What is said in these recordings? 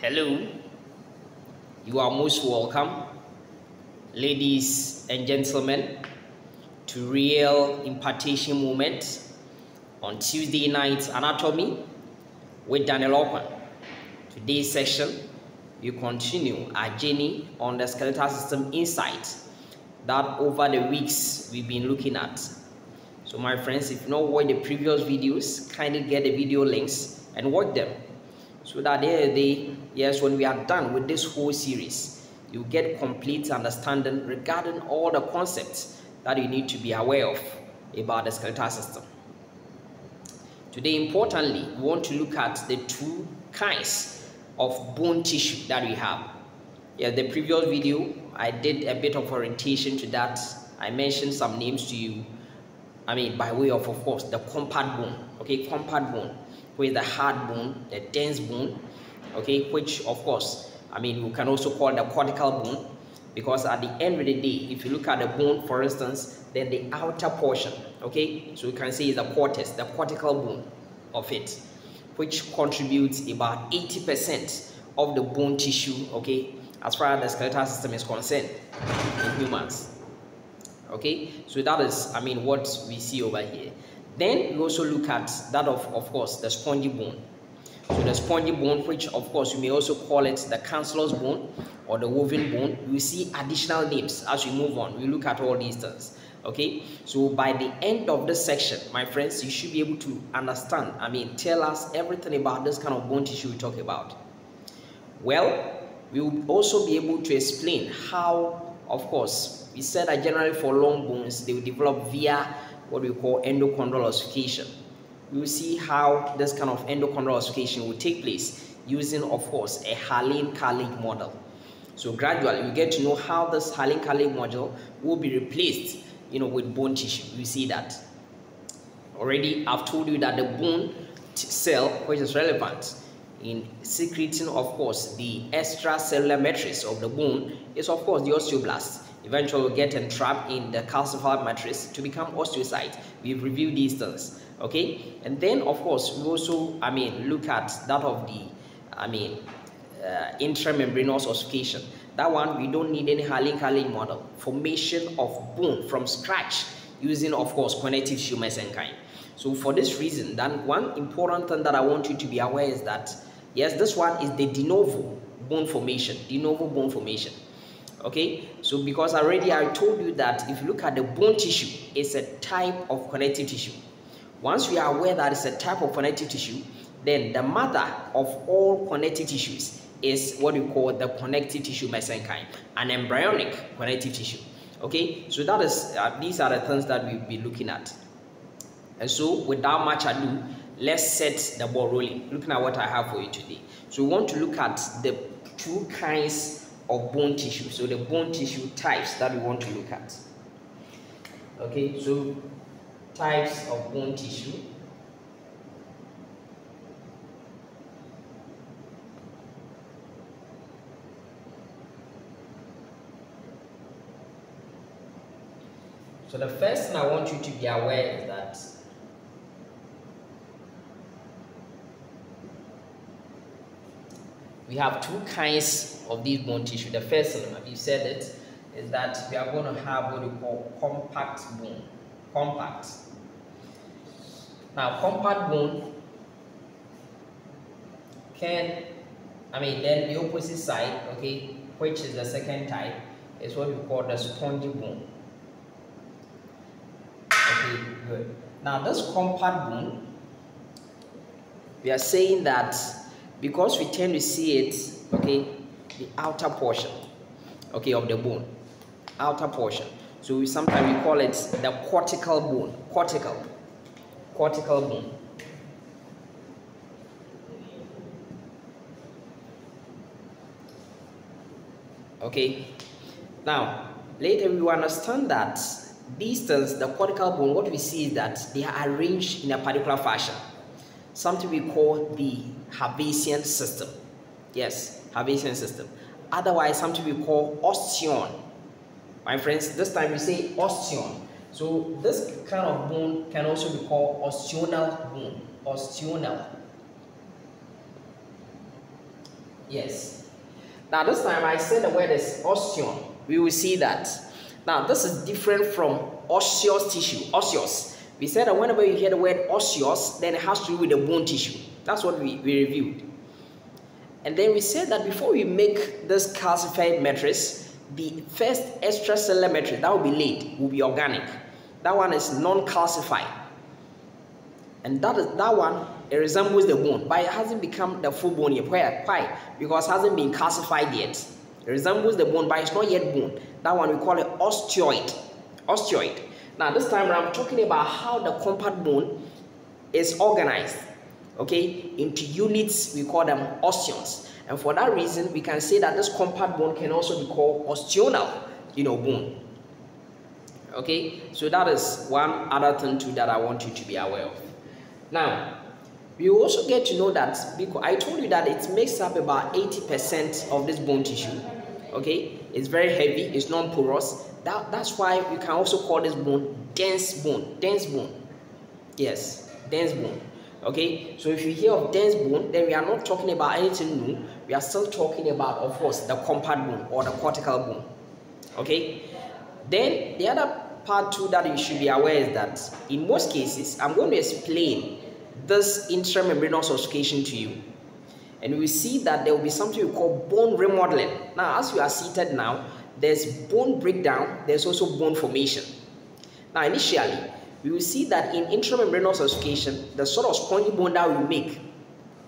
Hello, you are most welcome, ladies and gentlemen, to Real Impartation Moment on Tuesday Night Anatomy with Daniel Okwan. Today's session, we continue our journey on the skeletal system insight that over the weeks we've been looking at. So my friends, if you not watch the previous videos, kindly get the video links and watch them, so that when we are done with this whole series, you get complete understanding regarding all the concepts that you need to be aware of about the skeletal system. Today, importantly, we want to look at the two kinds of bone tissue that we have. The previous video, I did a bit of orientation to that. I mentioned some names to you. By way of course, the compact bone. Okay, compact bone, with the hard bone, the dense bone, okay, which of course, you can also call the cortical bone, because at the end of the day, if you look at the bone, for instance, then the outer portion, okay, so you can say is the cortex, the cortical bone of it, which contributes about 80% of the bone tissue, okay, as far as the skeletal system is concerned in humans. Okay, so that is, what we see over here. Then we also look at that of course, the spongy bone. So the spongy bone, which of course you may also call it the cancellous bone or the woven bone. You see additional names as we move on. We look at all these things. Okay, so by the end of this section, my friends, you should be able to understand, tell us everything about this kind of bone tissue we talk about. Well, we will also be able to explain how, of course, we said that generally for long bones, they will develop via what we call endochondral ossification. We will see how this kind of endochondral ossification will take place using, of course, a Hallane-Carlage model. So gradually, we get to know how this Hallane-Carlage model will be replaced, with bone tissue. We see that. Already, I've told you that the bone cell, which is relevant in secreting, of course, the extracellular matrix of the bone, is, of course, the osteoblast. Eventually will get entrapped in the calcified matrix to become osteocyte. We've reviewed these things, okay? And then, of course, we also, look at that of the, intramembranous ossification. That one, we don't need any Hallane-Carlage model. Formation of bone from scratch using, of course, connective tissue mesenchyme. So for this reason, then one important thing that I want you to be aware is that, yes, this one is the de novo bone formation, de novo bone formation. Okay, so because already I told you that if you look at the bone tissue, it's a type of connective tissue. Once we are aware that it's a type of connective tissue, then the mother of all connective tissues is what we call the connective tissue mesenchyme, an embryonic connective tissue. Okay, so that is these are the things that we'll be looking at. And so without much ado, let's set the ball rolling, looking at what I have for you today. So we want to look at the two kinds of bone tissue, so the bone tissue types that we want to look at. Okay, so types of bone tissue. So the first thing I want you to be aware is that we have two kinds of these bone tissue. The first one, you said it, is that we are going to have what we call compact bone. Compact. Now, compact bone can, then the opposite side, okay, which is the second type, is what we call the spongy bone. Okay, good. Now, this compact bone, we are saying that because we tend to see it, okay, the outer portion, okay, of the bone, outer portion. So sometimes we call it the cortical bone, cortical bone. Okay. Now, later we will understand that these things, the cortical bone, what we see is that they are arranged in a particular fashion. Something we call the Habisian system. Yes, Habisian system. Otherwise, something we call osteon. My friends, this time we say osteon. So this kind of bone can also be called osteonal bone. Osteonal. Yes. Now this time I said the word is osteon. We will see that. Now this is different from osseous tissue. Osseous. We said that whenever you hear the word osseous, then it has to do with the bone tissue. That's what we reviewed. And then we said that before we make this calcified matrix, the first extracellular matrix that will be laid will be organic. That one is non-calcified. And that one, it resembles the bone, but it hasn't become the full bone yet. Why? Because it hasn't been calcified yet. It resembles the bone, but it's not yet bone. That one we call it osteoid. Osteoid. Now this time I'm talking about how the compact bone is organized, okay, into units. We call them osteons. And for that reason, we can say that this compact bone can also be called osteonal, bone. Okay, so that is one other thing too that I want you to be aware of. Now, we also get to know that, because I told you that it makes up about 80% of this bone tissue. Okay, it's very heavy, it's non-porous. That's why we can also call this bone dense bone. Dense bone. Yes, dense bone. Okay, so if you hear of dense bone, then we are not talking about anything new. We are still talking about, of course, the compact bone or the cortical bone. Okay, then the other part too that you should be aware is that in most cases, I'm going to explain this intramembranous ossification to you, and we see that there will be something we call bone remodeling. Now, as you are seated now, there's bone breakdown, there's also bone formation. Now, initially, we will see that in intramembranous ossification, the sort of spongy bone that we make,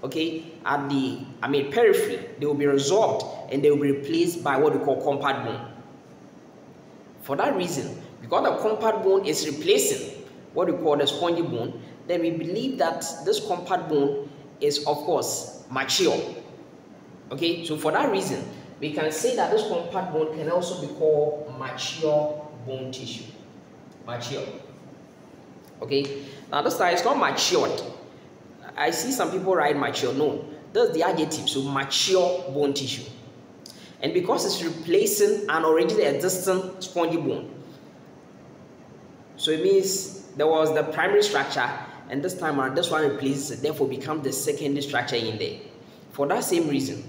okay, at the periphery, they will be resorbed and they will be replaced by what we call compact bone. For that reason, because the compact bone is replacing what we call the spongy bone, then we believe that this compact bone is, of course, mature. Okay, so for that reason, we can say that this compact bone can also be called mature bone tissue. Mature. Okay, now this time it's not matured. I see some people write mature. No, that's the adjective. So mature bone tissue. And because it's replacing an already existing spongy bone, so it means there was the primary structure, and this time around, this one replaces it, therefore becomes the secondary structure in there. For that same reason,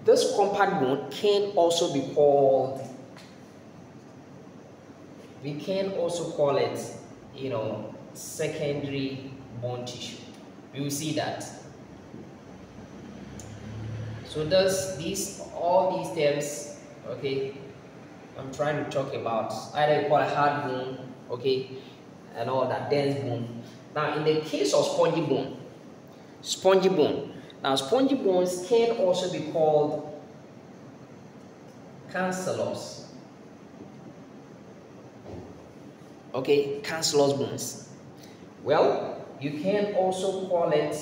this compact bone can also be called, we can also call it, secondary bone tissue. We will see that. So all these terms, okay, I'm trying to talk about, either you call it hard bone, okay, and all that, dense bone. Now, in the case of spongy bone, now spongy bones can also be called cancellous. Okay, cancellous bones. Well, you can also call it,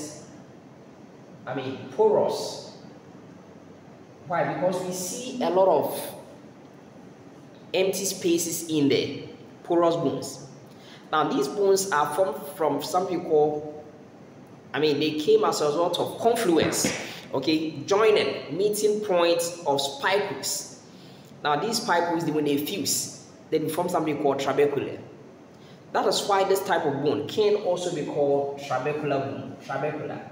porous. Why? Because we see a lot of empty spaces in there, porous bones. Now, these bones are formed from some people, they came as a result of confluence, okay, joining, meeting points of spicules. Now, these spicules, when they fuse, they form something called trabecular. That is why this type of bone can also be called trabecular bone. Trabecular.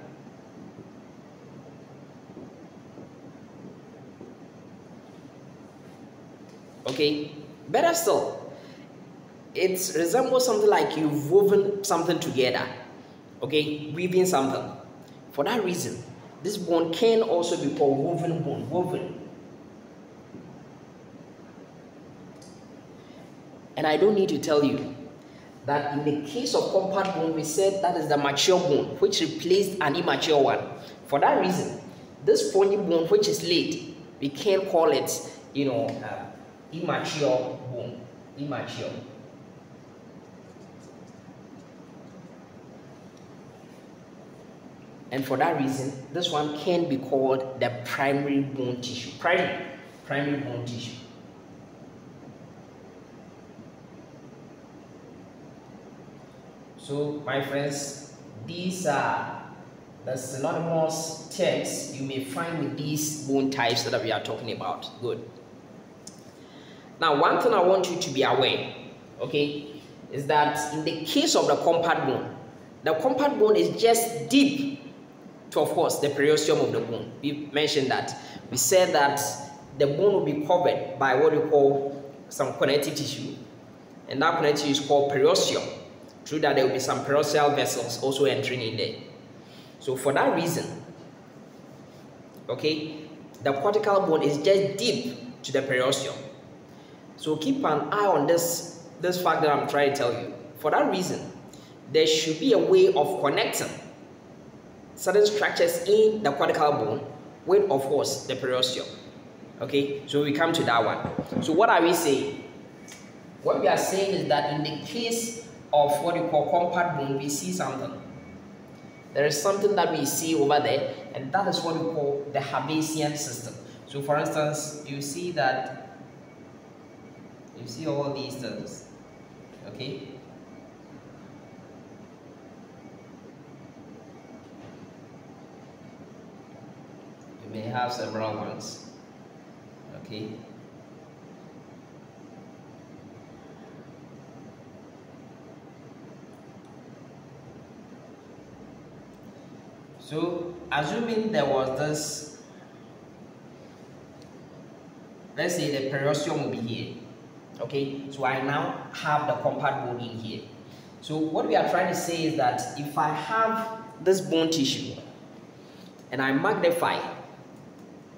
Okay, better still, it resembles something like you've woven something together. Okay, weaving something. For that reason, this bone can also be called woven bone. Woven. And I don't need to tell you that in the case of compact bone, we said that is the mature bone, which replaced an immature one. For that reason, this spongy bone, which is laid, we can call it, immature bone. Immature. And for that reason, this one can be called the primary bone tissue. Primary bone tissue. So, my friends, these are the synonymous terms you may find with these bone types that we are talking about. Good. Now, one thing I want you to be aware, okay, is that in the case of the compact bone is just deep to, of course, the periosteum of the bone. We mentioned that. We said that the bone will be covered by what we call some connective tissue, and that connective tissue is called periosteum. Through that, there will be some periosteal vessels also entering in there. So for that reason, okay, the cortical bone is just deep to the periosteum. So keep an eye on this fact that I'm trying to tell you. For that reason, there should be a way of connecting certain structures in the cortical bone with, of course, the periosteum. Okay, so we come to that one. So what are we saying? What we are saying is that in the case of what we call compact bone, we see something. There is something that we see over there, and that is what we call the Habisian system. So for instance, you see that, you see all these things, okay? You may have several ones, okay? So, assuming there was this, let's say the periosteum will be here, okay? So I now have the compact bone in here. So what we are trying to say is that if I have this bone tissue and I magnify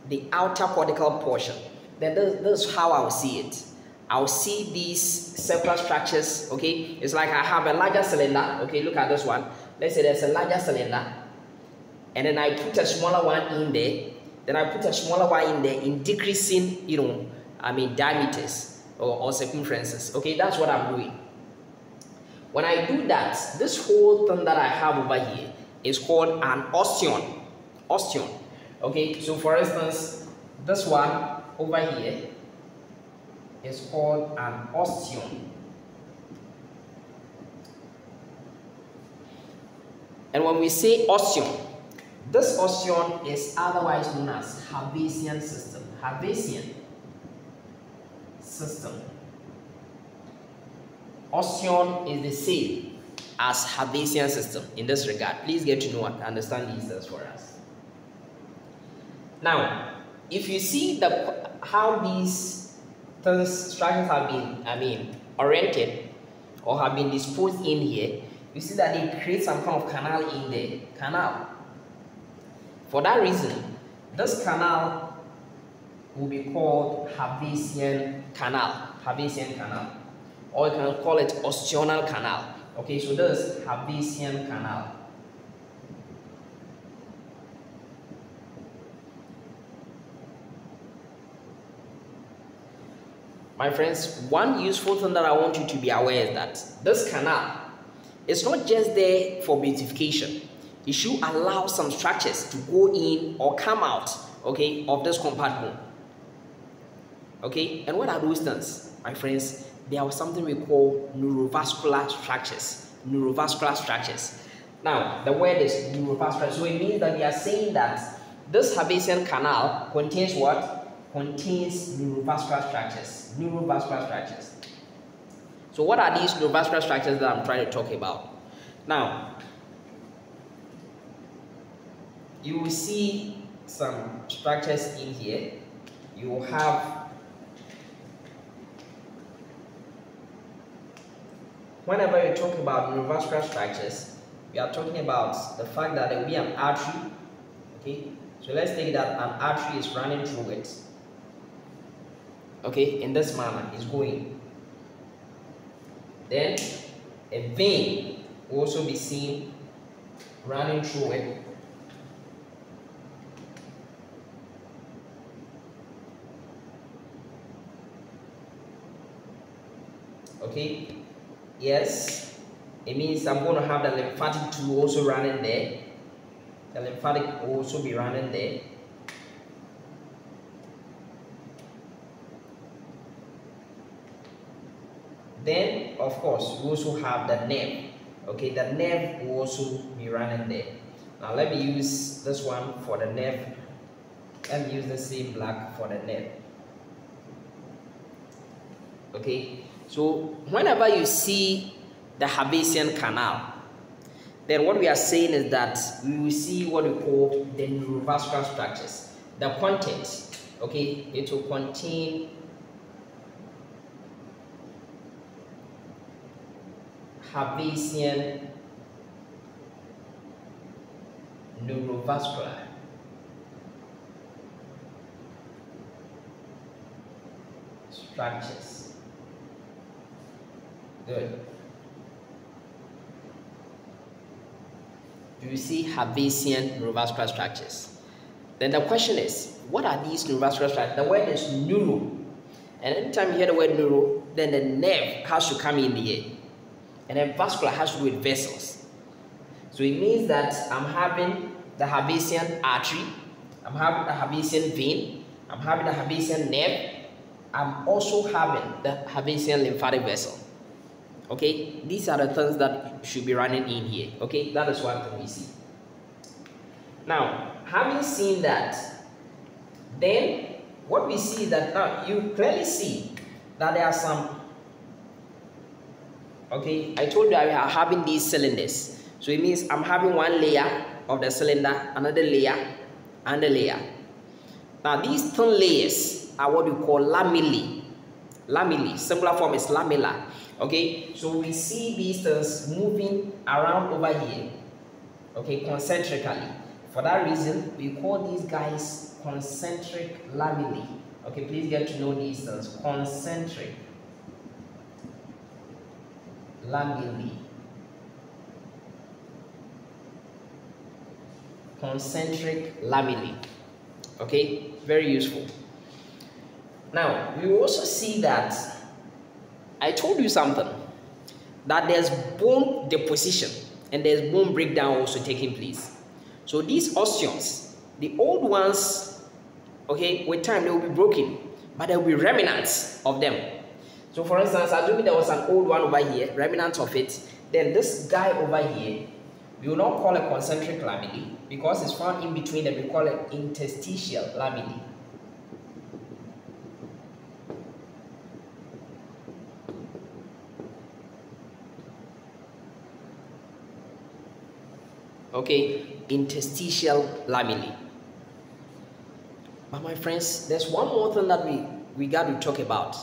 the outer cortical portion, then this is how I'll see it. I'll see these circular structures, okay? It's like I have a larger cylinder, okay? Look at this one. Let's say there's a larger cylinder, and then I put a smaller one in there, then I put a smaller one in there in decreasing, diameters or circumferences. Okay, that's what I'm doing. When I do that, this whole thing that I have over here is called an osteon. Osteon. Okay, so for instance, this one over here is called an osteon. And when we say osteon, this osteon is otherwise known as Habisian system. Habisian system. Osteon is the same as Habisian system in this regard. Please get to know and understand these things for us. Now, if you see how these structures have been, oriented or have been disposed in here, you see that they create some kind of canal in there. Canal. For that reason, this canal will be called Habisian canal. Habisian canal. Or you can call it osteonal canal. Okay, so this is Habisian canal. My friends, one useful thing that I want you to be aware is that this canal is not just there for beautification. It should allow some structures to go in or come out, okay, of this compact bone. Okay, and what are those things, my friends? They are something we call neurovascular structures. Neurovascular structures. Now, the word is neurovascular, so it means that we are saying that this Habisian canal contains what? Contains neurovascular structures. Neurovascular structures. So what are these neurovascular structures that I'm trying to talk about? Now, you will see some structures in here. You will have, whenever you talk about neurovascular structures, we are talking about the fact that there will be an artery. Okay, so let's take that an artery is running through it. Okay, in this manner, it's going. Then a vein will also be seen running through it. Okay, yes, it means I'm going to have the lymphatic tube also running there. The lymphatic will also be running there. Then, of course, we also have the nerve. Okay, the nerve will also be running there. Now, let me use this one for the nerve. Let me use the same black for the nerve. Okay. So, whenever you see the Habisian canal, then what we are saying is that we will see what we call the neurovascular structures. The content, okay, it will contain Habisian neurovascular structures. Good. Do you see Habisian neurovascular structures? Then the question is, what are these neurovascular structures? The word is neuro. And anytime you hear the word neuro, then the nerve has to come in the air. And then vascular has to do with vessels. So it means that I'm having the Habisian artery, I'm having the Habisian vein, I'm having the Habisian nerve, I'm also having the Habisian lymphatic vessel. Okay, these are the things that should be running in here. Okay, that is one thing we see. Now, having seen that, then what we see is that now you clearly see that there are some. Okay, I told you I are having these cylinders. So it means I'm having one layer of the cylinder, another layer, and a layer. Now these thin layers are what we call lamellae. Lamellae, simpler form is lamella. Okay, so we see these things moving around over here, okay, concentrically. For that reason, we call these guys concentric lamellae. Okay, please get to know these things. Concentric lamellae. Concentric lamellae. Okay, very useful. Now, we will also see that I told you something, that there's bone deposition and there's bone breakdown also taking place. So these osteons, the old ones, okay, with time they will be broken, but there will be remnants of them. So for instance, assuming there was an old one over here, remnants of it, then this guy over here, we will not call it concentric lamellae because it's found in between them, we call it interstitial lamellae. Okay, interstitial lamellae. But my friends, there's one more thing that we got to talk about.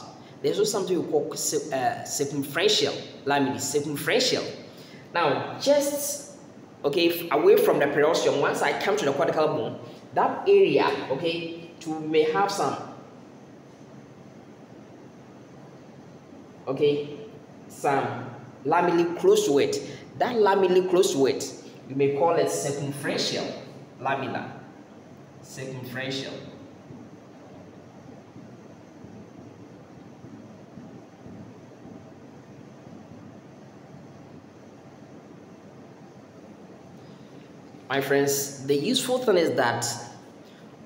There's also something we call circumferential lamellae. Circumferential. Now, just okay, away from the periosteum, once I come to the cortical bone, that area, okay, may have some, okay, some lamellae close to it. That lamellae close to it, you may call it circumferential lamella. Circumferential. My friends, the useful thing is that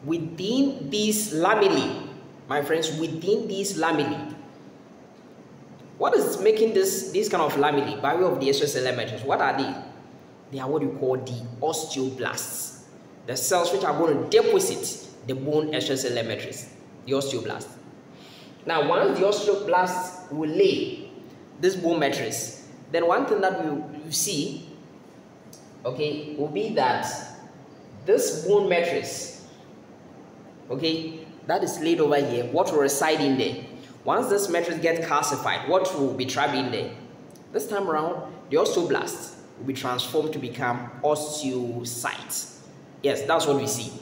within these lamellae, my friends, within these lamellae, what is making this kind of lamellae by way of the extracellular matrix? What are they? They are what you call the osteoblasts, the cells which are going to deposit the bone extracellular matrix, the osteoblast. Now, once the osteoblast will lay this bone matrix, then one thing that you see, okay, will be that this bone matrix, okay, that is laid over here, what will reside in there? Once this matrix gets calcified, what will be trapped in there? This time around, the osteoblast will be transformed to become osteocytes. Yes, that's what we see.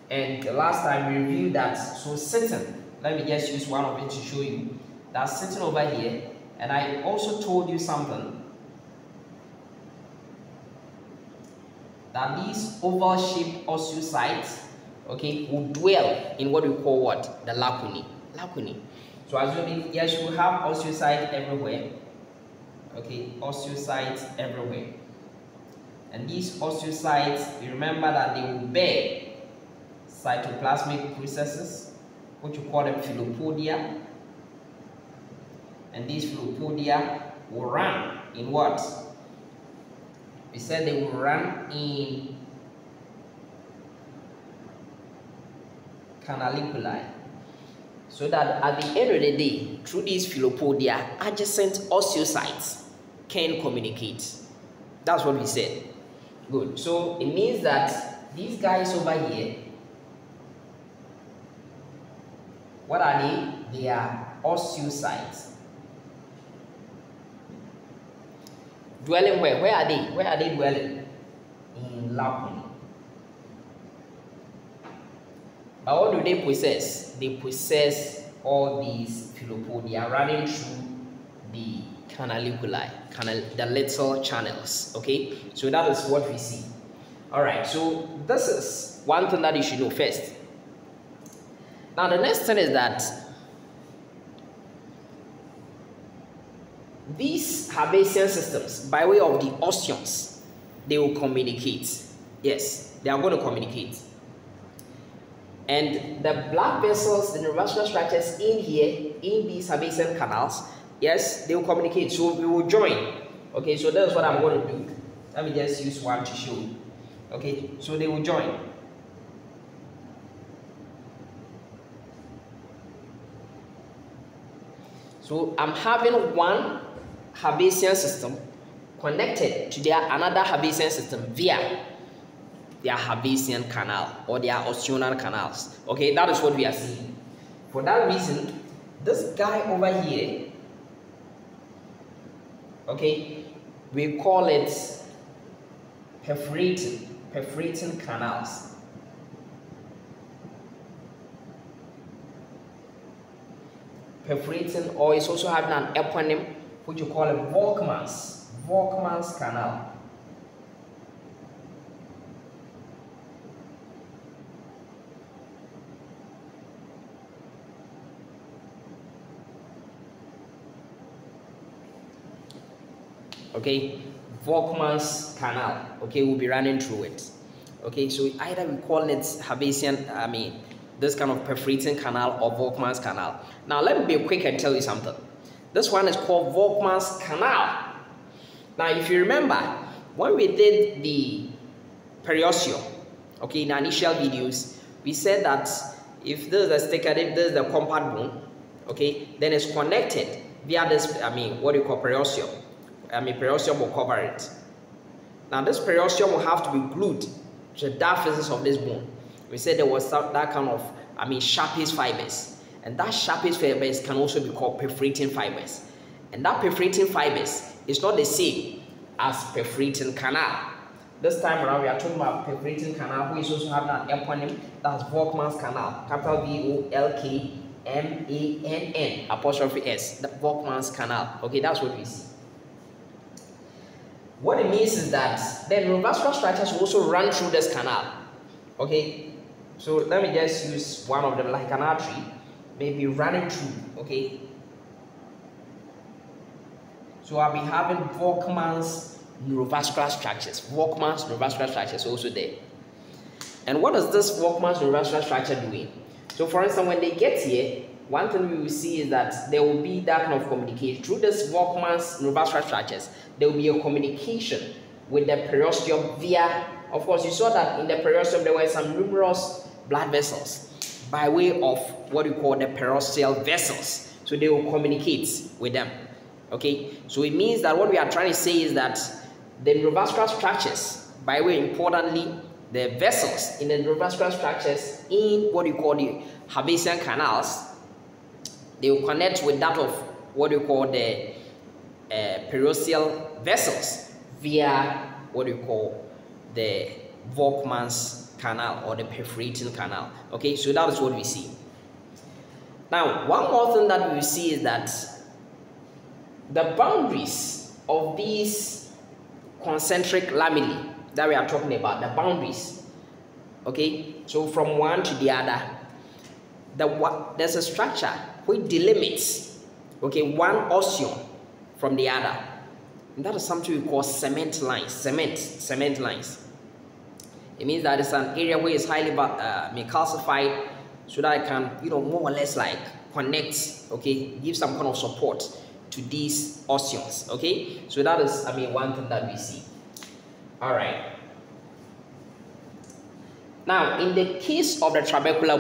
And the last time we reviewed that, so sitting, let me just use one of it to show you, that's sitting over here, and I also told you something, that these oval-shaped osteocytes, okay, will dwell in what we call what? The lacunae. Lacunae. So assuming, yes, you will have osteocytes everywhere. Okay, osteocytes everywhere. And these osteocytes, you remember that they will bear cytoplasmic processes, which we call them philopodia. And these philopodia will run in what? We said they will run in canaliculi. So that at the end of the day, through these philopodia, adjacent osteocytes can communicate. That's what we said. Good. So it means that these guys over here, what are they? They are osteocytes. Dwelling where? Where are they? Where are they dwelling? In laponi. But what do they possess? They possess all these filopodia running through the canaliculi, the little channels. Okay, so that is what we see. All right, so this is one thing that you should know first. Now the next thing is that these Habisian systems, by way of the osteons, they will communicate. Yes, they are going to communicate. And the blood vessels, the neurovascular structures in here, in these Habisian canals, yes, they will communicate. So we will join. Okay, so that's what I'm going to do. Let me just use one to show you. Okay, so they will join. So I'm having one Habisian system connected to another Habisian system via their Habisian canal or their osteonal canals. Okay, that is what we are seeing. For that reason, this guy over here, okay, we call it perforating canals. Perforating, or it's also having an eponym which you call it Volkmann's canal. Okay, Volkmann's canal. Okay, we'll be running through it. Okay, so either we call it Habisian, this kind of perforating canal or Volkmann's canal. Now let me be quick and tell you something. This one is called Volkmann's canal. Now if you remember, when we did the Periosteum, okay, in our initial videos, we said that if this is the sticker, if this is the compact bone, okay, then it's connected via this, what you call Periosteum. Periosteum will cover it. Now this Periosteum will have to be glued to the diaphysis of this bone. We said there was that kind of, sharpest fibers. And that sharpest fibers can also be called perforating fibers. And that perforating fibers is not the same as perforating canal. This time around, we are talking about perforating canal, which also have an eponym, that's Volkmann's canal, capital V-O-L-K-M-A-N-N, apostrophe S, the Volkmann's canal. Okay, that's what we see. What it means is that the neurovascular structures will also run through this canal. Okay, so let me just use one of them like an artery, maybe running through. Okay, so I'll be having Volkmann's neurovascular structures. Volkmann's neurovascular structures also there. And what is this Volkmann's neurovascular structure doing? So for instance, when they get here, one thing we will see is that there will be that kind of communication. Through this Volkmann's neurovascular structures, there will be a communication with the periosteum via, of course, you saw that in the periosteum there were some numerous blood vessels by way of what we call the peroxyl vessels. So they will communicate with them. Okay, so it means that what we are trying to say is that the neurovascular structures, by way importantly, the vessels in the neurovascular structures in what you call the Habisian canals, they will connect with that of what you call the Peroxyl vessels via what you call the Volkmann's canal or the perforating canal. Okay, so that is what we see. Now, one more thing that we see is that the boundaries of these concentric lamellae that we are talking about, the boundaries, okay, so from one to the other, there's a structure which delimits, okay, one osteon from the other. And that is something we call cement lines. Cement lines. It means that it's an area where it's highly calcified, so that it can, more or less like connect, okay, give some kind of support to these osteons. Okay, so that is, one thing that we see. All right. Now, in the case of the trabecular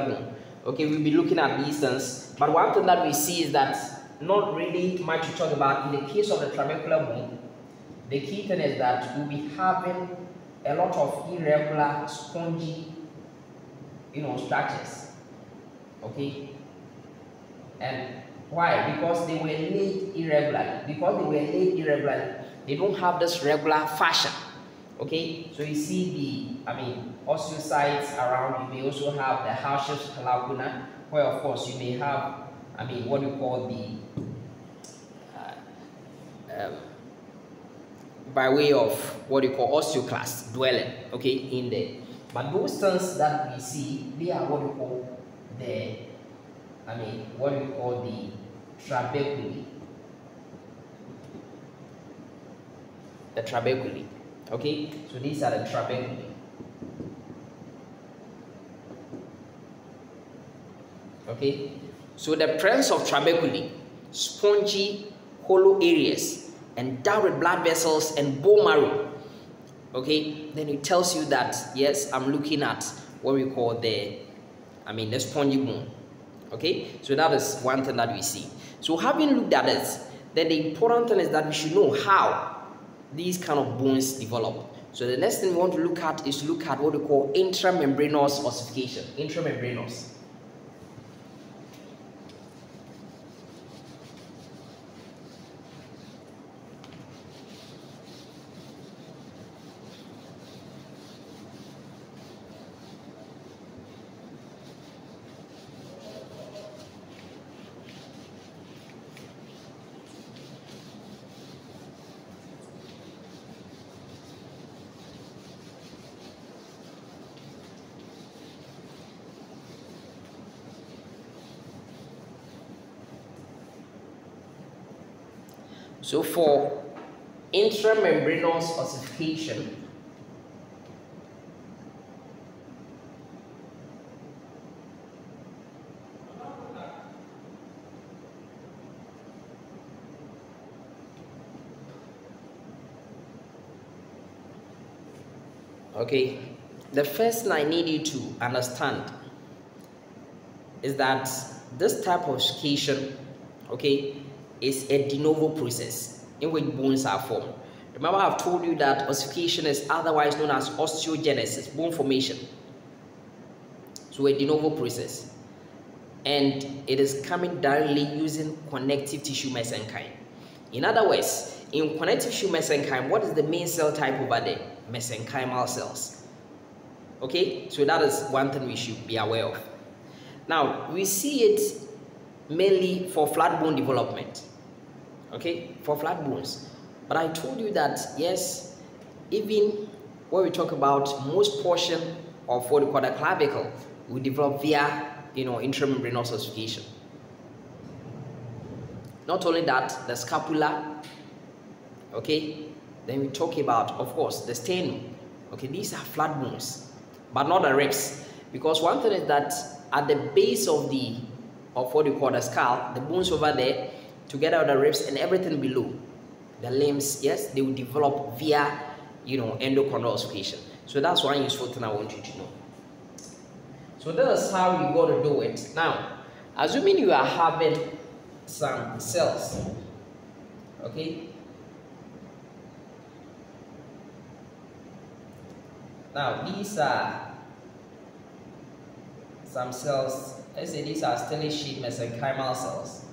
bone, okay, we'll be looking at these things. But one thing that we see is that not really much to talk about in the case of the trabecular bone. the key thing is that we'll be having a lot of irregular, spongy, structures. Okay, and why? Because they were laid irregularly. Because they were laid irregularly, they don't have this regular fashion. Okay, so you see the, osteocytes around. You may also have the Habisian lacuna, where of course you may have, what you call the, by way of what you call Osteoclast dwelling, okay, in there. But those things that we see, they are what you call the, what you call the trabeculae. The trabeculae. Okay, so these are the trabeculae. Okay, so the presence of trabeculae, spongy, hollow areas, and direct blood vessels and bone marrow. Okay, then it tells you that yes, I'm looking at what we call the, the spongy bone. Okay, so that is one thing that we see. So having looked at it, then the important thing is that we should know how these kind of bones develop. So the next thing we want to look at is look at what we call intramembranous ossification. Intramembranous. So for intramembranous ossification, okay, the first thing I need you to understand is that this type of ossification, okay, is a de novo process in which bones are formed. Remember, I've told you that ossification is otherwise known as osteogenesis, bone formation. So a de novo process, and it is coming directly using connective tissue mesenchyme. In other words, in connective tissue mesenchyme, what is the main cell type over there? Mesenchymal cells. Okay, so that is one thing we should be aware of. Now, we see it mainly for flat bone development, okay, for flat bones. But I told you that yes, even when we talk about most portion of what we call the clavicle, we develop via intramembranous ossification. Not only that, the scapula, okay, then we talk about, of course, the sternum. Okay, these are flat bones, but not the ribs, because one thing is that at the base of what you call the skull, the bones over there, together with the ribs and everything below, the limbs, yes, they will develop via, endochondral ossification. So that's one useful thing I want you to know. So that's how you got to do it. Now, assuming you are having some cells, okay. Now, these are some cells. Let's say these are stellate sheet mesenchymal cells.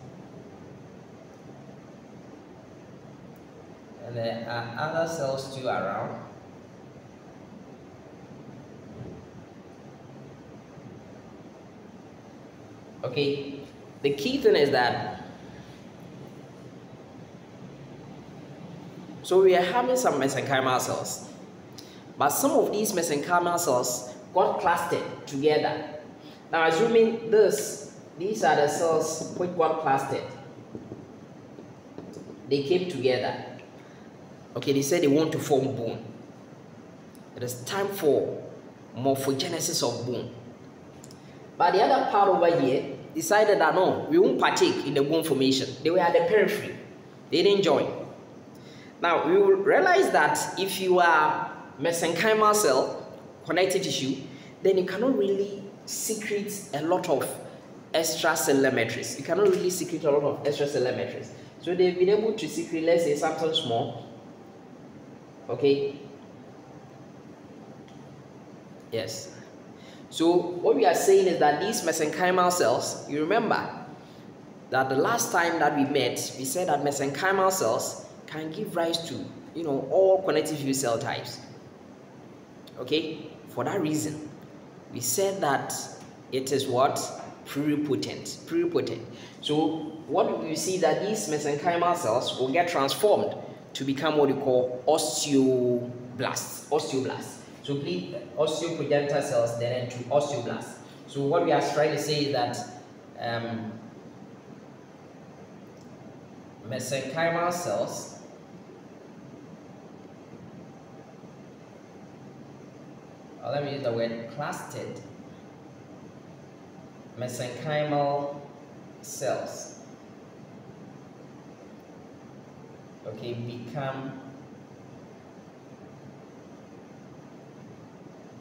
And there are other cells too around. Okay, the key thing is that, so we are having some mesenchymal cells, but some of these mesenchymal cells got clustered together. Now, assuming these are the cells which got clustered, they came together. Okay, they said they want to form bone. It is time for morphogenesis of bone. But the other part over here decided that no, we won't partake in the bone formation. They were at the periphery. They didn't join. Now, we will realize that if you are mesenchymal cell, connective tissue, then you cannot really secrete a lot of extracellular matrix. You cannot really secrete a lot of extracellular matrix. So they've been able to secrete, let's say, something small, Okay. Yes. So what we are saying is that these mesenchymal cells, you remember that the last time that we met, we said that mesenchymal cells can give rise to, all connective tissue cell types. Okay. For that reason, we said that it is what? Pluripotent. So what we see that these mesenchymal cells will get transformed to become what we call osteoblasts. So please, osteoprogenitor cells then into osteoblasts. So what we are trying to say is that mesenchymal cells let me use the word clustered mesenchymal cells, okay, become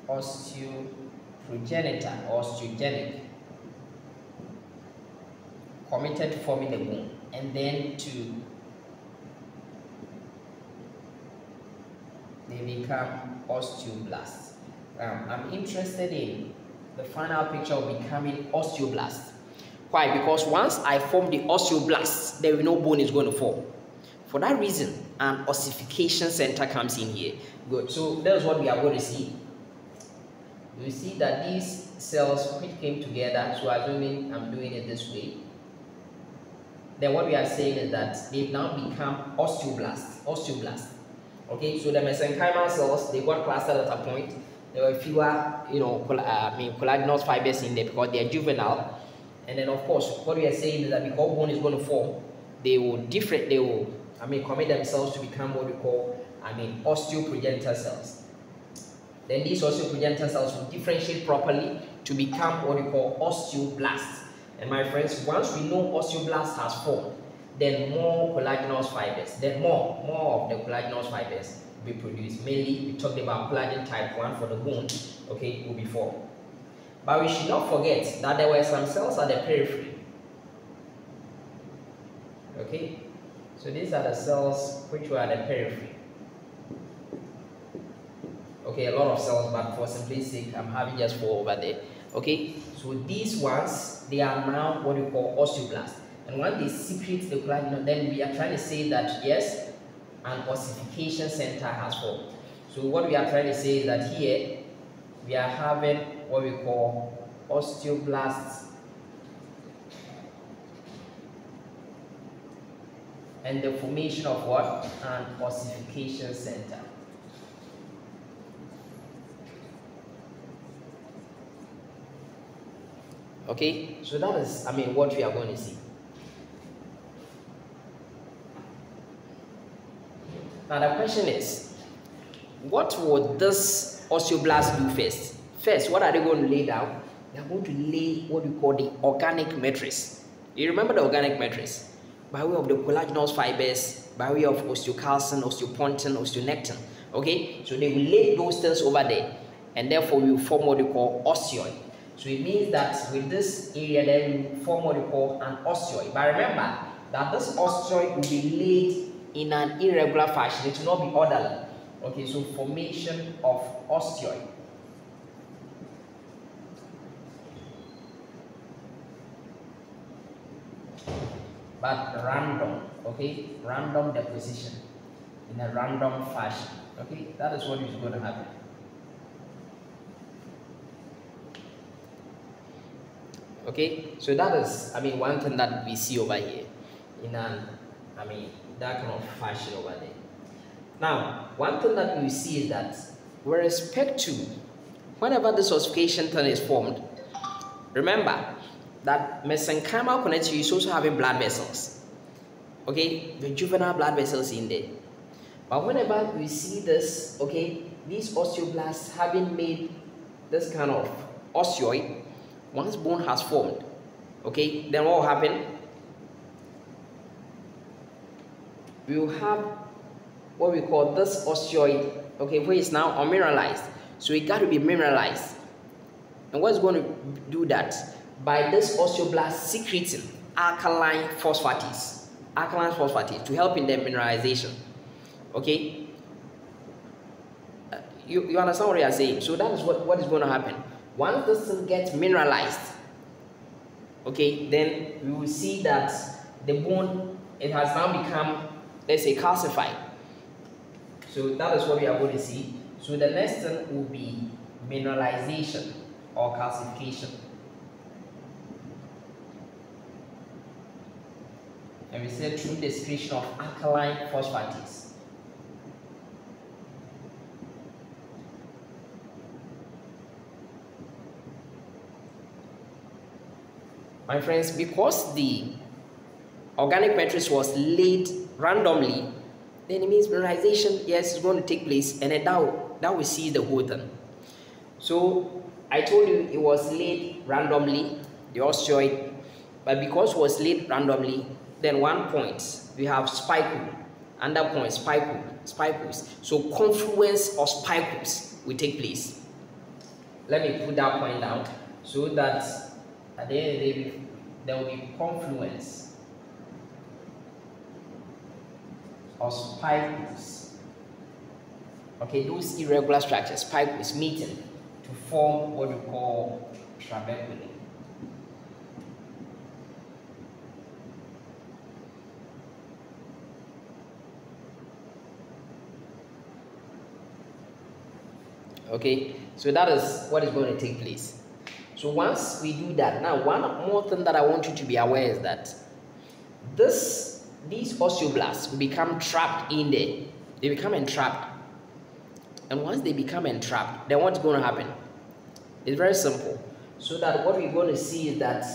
osteogenic, committed to forming a bone, and then they become osteoblasts. I'm interested in the final picture of becoming osteoblast. Why? Because once I form the osteoblast, there will no bone is going to form. For that reason, an ossification center comes in here. Good. So that's what we are going to see. You see that these cells which came together, so assuming I'm doing it this way, then what we are saying is that they've now become osteoblast. Okay, so the mesenchymal cells, they got clustered at a point. There were fewer, collagenous fibers in there because they are juvenile. And then, of course, what we are saying is that because bone is going to form, they will commit themselves to become what we call, osteoprogenitor cells. Then these osteoprogenitor cells will differentiate properly to become what we call osteoblasts. And my friends, once we know osteoblast has formed, then more collagenous fibers, more of the collagenous fibers be produced. Mainly, we talked about collagen type 1 for the bone, okay, will be formed. But we should not forget that there were some cells at the periphery. Okay, so these are the cells which were at the periphery. Okay, a lot of cells, but for simplicity's sake, I'm having just 4 over there. Okay, so these ones, they are now what we call osteoblasts. And when they secrete the collagen, then we are trying to say that yes, an ossification center has formed. So what we are trying to say is that here we are having what we call osteoblasts and the formation of what? An ossification center. Okay, so that is, what we are going to see. Now the question is, what would this osteoblast do first? First, what are they going to lay down? They are going to lay what we call the organic matrix. You remember the organic matrix? By way of the collagenous fibers, by way of osteocalcin, osteopontin, osteonectin. Okay, so they will lay those things over there, and therefore we will form what we call osteoid. So it means that with this area, then we form what we call an osteoid. But remember that this osteoid will be laid in an irregular fashion. It will not be orderly. Okay, so formation of osteoid. But random, okay, random deposition in a random fashion. Okay, that is what is going to happen. Okay, so that is, one thing that we see over here in an, that kind of fashion over there. Now, one thing that we see is that with respect to whenever this ossification thing is formed, remember that mesenchymal connective is also having blood vessels. Okay, the juvenile blood vessels in there. But whenever we see this, okay, these osteoblasts having made this kind of osteoid, once bone has formed, okay, then what will happen? We will have what we call this osteoid, okay, which is now unmineralized. So it got to be mineralized. And what's going to do that? By this osteoblast secreting alkaline phosphatase to help in the mineralization. Okay, you understand what I are saying? So that is what is going to happen. Once this thing gets mineralized, okay, then we will see that the bone, it has now become, let's say, calcified. So that is what we are going to see. So the next thing will be mineralization or calcification. And we said through the secretion of alkaline phosphates. My friends, because the organic matrix was laid randomly, then it means mineralization, yes, is going to take place, and then that will see the whole thing. So I told you it was laid randomly, the osteoid, but because it was laid randomly, then one point we have spicule, under point spicules. So confluence of spicules will take place. Let me put that point down so that at the end of the day, there will be confluence of spicules. Okay, those irregular structures, spicules meeting to form what we call trabeculae. Okay, so that is what is going to take place. So once we do that, now one more thing that I want you to be aware is that these osteoblasts will become trapped in there. They become entrapped. And once they become entrapped, then what's going to happen? It's very simple. So that what we're going to see is that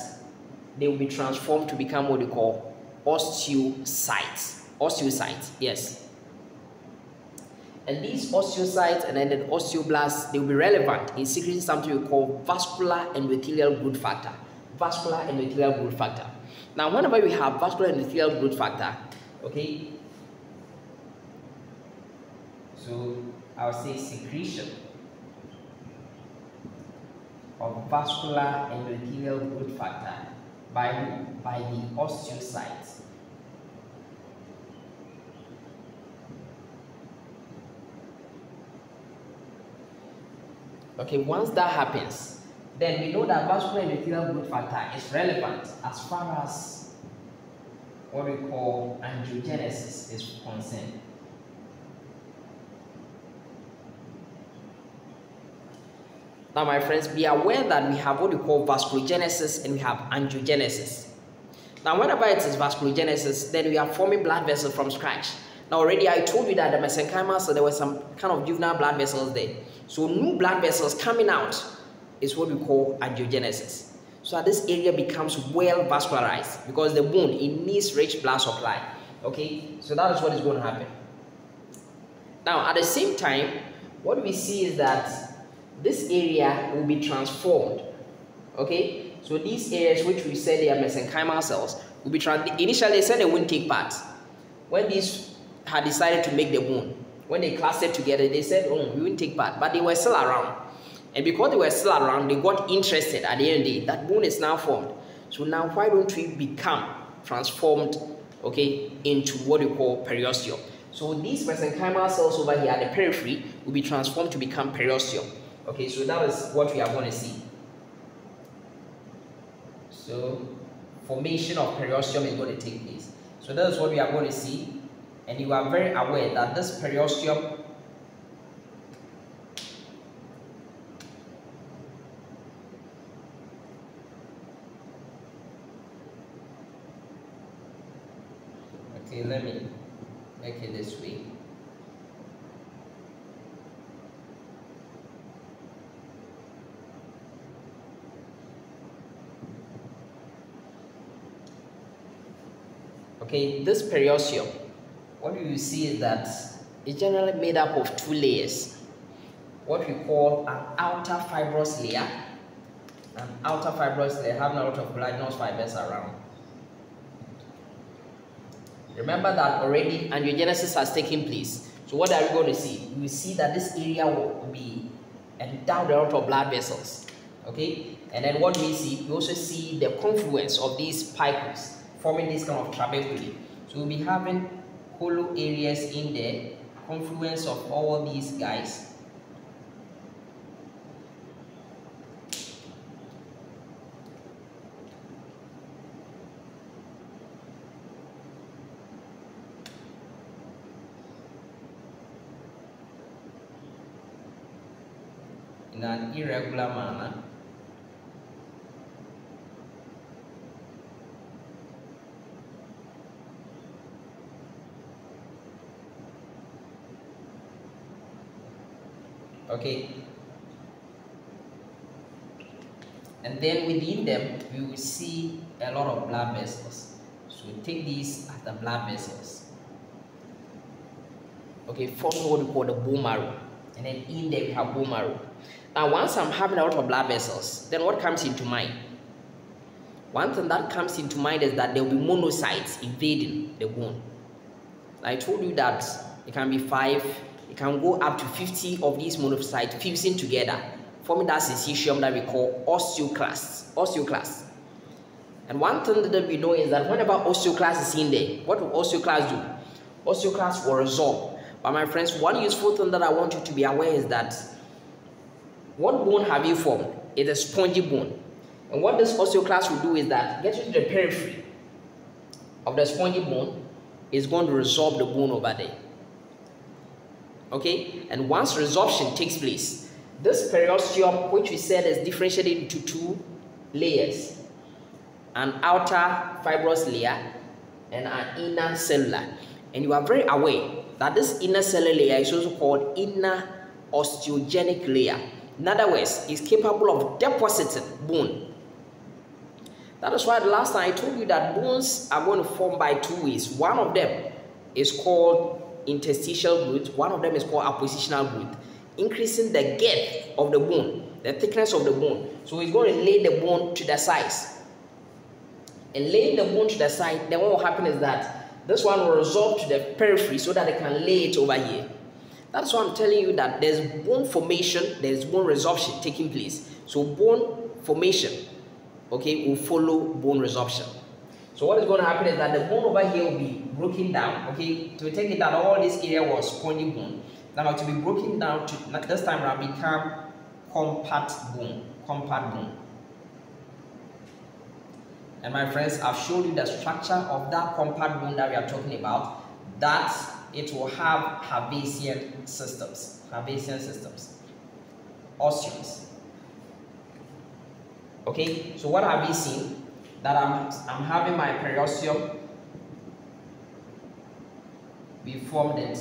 they will be transformed to become what we call osteocytes. Osteocytes, yes. And these osteocytes and then the osteoblasts, they will be relevant in secreting something we call vascular endothelial growth factor. Vascular endothelial growth factor. Now, whenever we have vascular endothelial growth factor, okay, so I'll say secretion of vascular endothelial growth factor by who? By the osteocytes. Okay, once that happens, then we know that vascular endothelial growth factor is relevant as far as what we call angiogenesis is concerned. Now, my friends, be aware that we have what we call vasculogenesis and we have angiogenesis. Now, whenever it is vasculogenesis, then we are forming blood vessels from scratch. Now, already I told you that the mesenchyma, so there were some kind of juvenile blood vessels there. So new blood vessels coming out is what we call angiogenesis. So that this area becomes well vascularized because the bone, it needs rich blood supply. Okay, so that is what is going to happen. Now, at the same time, what we see is that this area will be transformed. Okay, so these areas which we said they are mesenchymal cells will be transformed. Initially, they said they wouldn't take part. When these had decided to make the bone, when they clustered together, they said, oh, we wouldn't take part, but they were still around. And because they were still around, they got interested at the end of the day. That bone is now formed. So now why don't we become transformed, okay, into what we call periosteum? So these mesenchymal cells over here at the periphery will be transformed to become periosteum. Okay, so that is what we are going to see. So formation of periosteum is going to take place. So that is what we are going to see. And you are very aware that this periosteum okay, let me make it this way. Okay, this periosteum, what you see is that it's generally made up of two layers. What we call an outer fibrous layer. An outer fibrous layer having a lot of collagenous fibers around. Remember that already angiogenesis has taken place. So what are we going to see? We will see that this area will be endowed with a lot of blood vessels. Okay? And then what we see, we also see the confluence of these spicules forming this kind of trabeculae. So we'll be having hollow areas in there, confluence of all these guys. in an irregular manner. Okay, and then within them we will see a lot of blood vessels. So we take these as the blood vessels. Okay, form what we call the bone marrow, and then in there we have bone marrow. Now once I'm having a lot of blood vessels, then what comes into mind? One thing that comes into mind is that there will be monocytes invading the bone. I told you that it can be 5, it can go up to 50 of these monocytes fusing together, forming that syncytium that we call osteoclast. And one thing that we know is that whenever osteoclast is in there, what will osteoclast do? Osteoclast will resorb. But my friends, one useful thing that I want you to be aware is that what bone have you formed? It's a spongy bone. And what this osteoclast will do is that get to the periphery of the spongy bone is going to resorb the bone over there. Okay? And once resorption takes place, this periosteum, which we said is differentiated into 2 layers, an outer fibrous layer and an inner cellular. And you are very aware that this inner cellular layer is also called inner osteogenic layer. In other words, it's capable of depositing bone. That is why the last time I told you that bones are going to form by 2 ways. One of them is called interstitial growth. One of them is called appositional growth, increasing the girth of the bone, the thickness of the bone. So it's going to lay the bone to the size. And laying the bone to the side, then what will happen is that this one will resorb to the periphery so that it can lay it over here. That's why I'm telling you that there's bone formation, there's bone resorption taking place. So bone formation, okay, will follow bone resorption. So what is going to happen is that the bone over here will be broken down. Okay, to take it that all this area was spongy bone. Now to be broken down to this time around become compact bone. And my friends, I've showed you the structure of that compact bone that we are talking about, that it will have Habisian systems. Osteons. Okay, so what have we seen? That I'm having my periosteum. We formed it,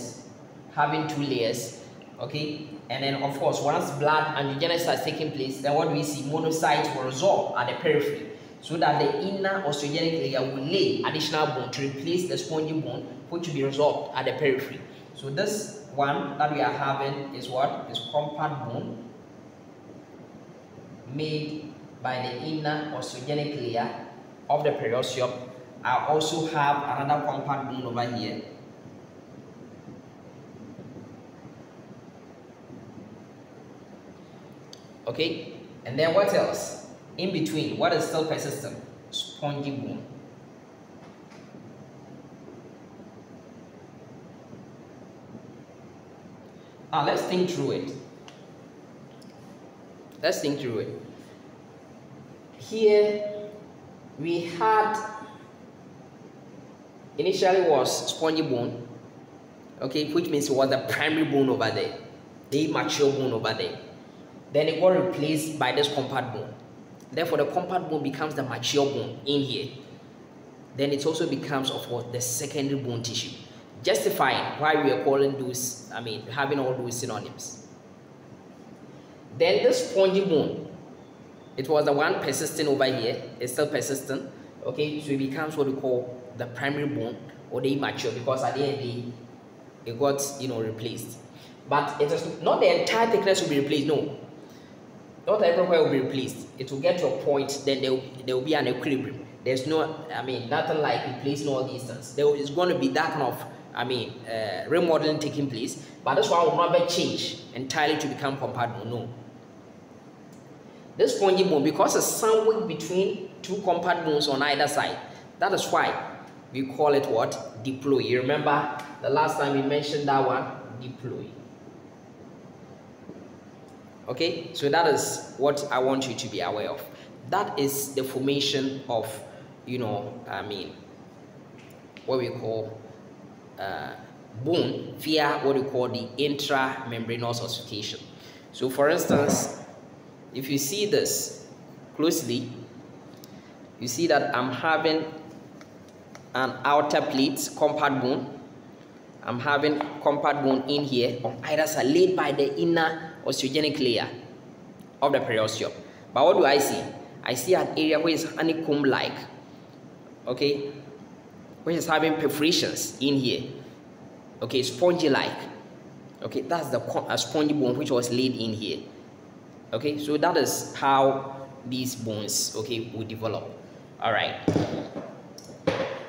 having 2 layers. Okay, and then of course, once blood angiogenesis has taken place, then what do we see? Monocytes will resorb at the periphery, so that the inner osteogenic layer will lay additional bone to replace the spongy bone, which will be resorbed at the periphery. So this one that we are having is what? Is compact bone made by the inner osteogenic layer of the periosteum. I also have another compact bone over here. Okay, and then what else? In between, what is still persistent? Spongy bone. Now let's think through it. Here we had initially was spongy bone, okay, which means it was the primary bone over there, the immature bone over there. Then it got replaced by this compact bone. Therefore, the compact bone becomes the mature bone in here. Then it also becomes, of course, the secondary bone tissue, justifying why we are calling those, having all those synonyms. Then this spongy bone, it was the one persisting over here. It's still persistent. Okay, so it becomes what we call the primary bone or the immature, because at the end of the day, it got replaced. But it is not the entire thickness will be replaced. No, not everywhere will be replaced. It will get to a point, then there will be an equilibrium. There's no, nothing like replacing all these things. There is going to be that kind of, remodeling taking place. But this one will never change entirely to become compact bone. No. This spongy bone, because it's sandwiched between 2 compact bones on either side, that is why we call it what? Diploid. You remember the last time we mentioned that one? Diploid. Okay, so that is what I want you to be aware of. That is the formation of, what we call bone via what we call the intramembranous ossification. So for instance, if you see this closely, you see that I'm having an outer plate, compact bone. I'm having compact bone in here on either side, laid by the inner osteogenic layer of the periosteum. But what do I see? I see an area where it's honeycomb-like, okay, which is having perforations in here, okay, spongy-like, okay. That's the spongy bone which was laid in here, okay. So that is how these bones, okay, will develop. All right.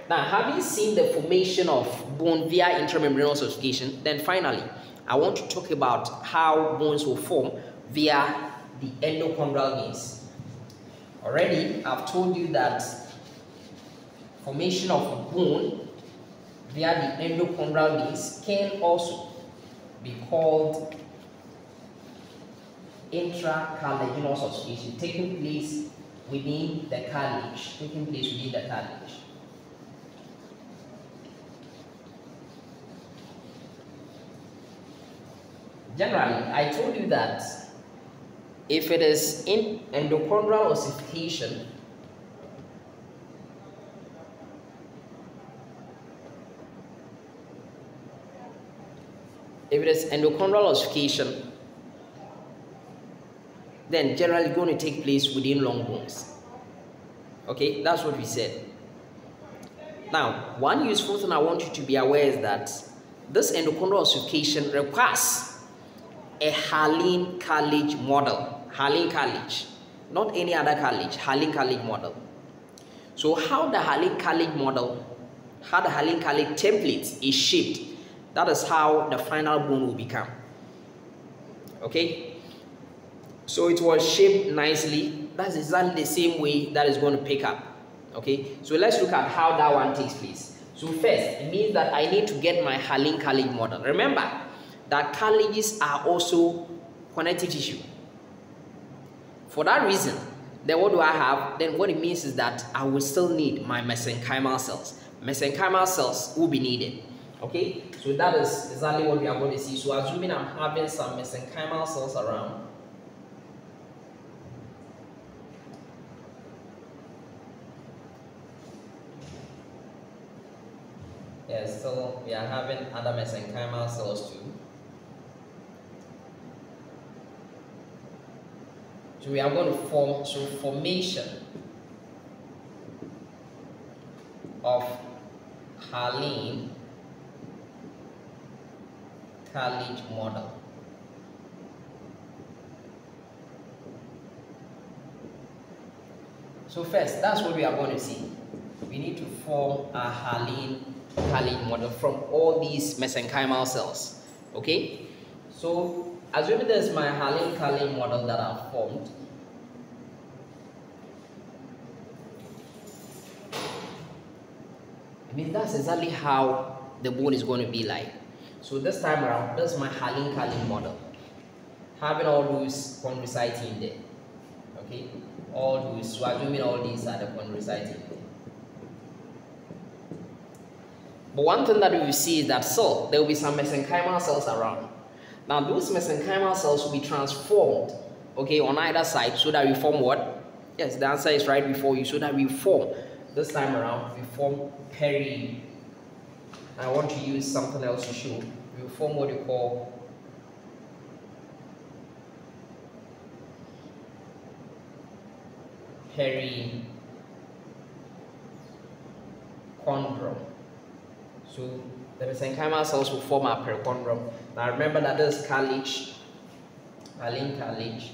Now, having seen the formation of bone via intramembranous ossification, then finally, I want to talk about how bones will form via the endochondral veins. Already, I've told you that formation of bone via the endochondral veins can also be called intracartilaginous ossification, taking place within the cartilage, Generally, I told you that if it is in endochondral ossification, then generally going to take place within long bones. Okay, that's what we said. Now, one useful thing I want you to be aware is that this endochondral ossification requires a hyaline cartilage model. Hyaline cartilage, not any other cartilage, hyaline cartilage model. So how the hyaline cartilage template is shaped, that is how the final bone will become. Okay, so it was shaped nicely. That's exactly the same way that is going to pick up. Okay, so let's look at how that one takes place. So first, it means that I need to get my hyaline cartilage model. Remember that cartilages are also connective tissue. For that reason, then what do I have? Then what it means is that I will still need my mesenchymal cells. Mesenchymal cells will be needed. Okay, so that is exactly what we are going to see. So assuming I'm having some mesenchymal cells around, yes, so we are having other mesenchymal cells too. So we are going to form, so formation of hyaline cartilage model. So first, that's what we are going to see. We need to form a hyaline cartilage model from all these mesenchymal cells. Okay, so assuming there's my hyaline cartilage model that I've formed, I mean that's exactly how the bone is going to be like. So this time around, this is my hyaline cartilage model, having all those chondrocytes in there. Okay, all those. So assuming all these are the chondrocytes in there. But one thing that we will see is that there will be some mesenchymal cells around. Now those mesenchymal cells will be transformed, okay, on either side, so that we form what? Yes, the answer is right before you. So that we form, this time around, we form peri. I want to use something else to show. We form what you call perichondrium. So the mesenchymal cells will form our perichondrium. Now remember that this is cartilage, hyaline cartilage.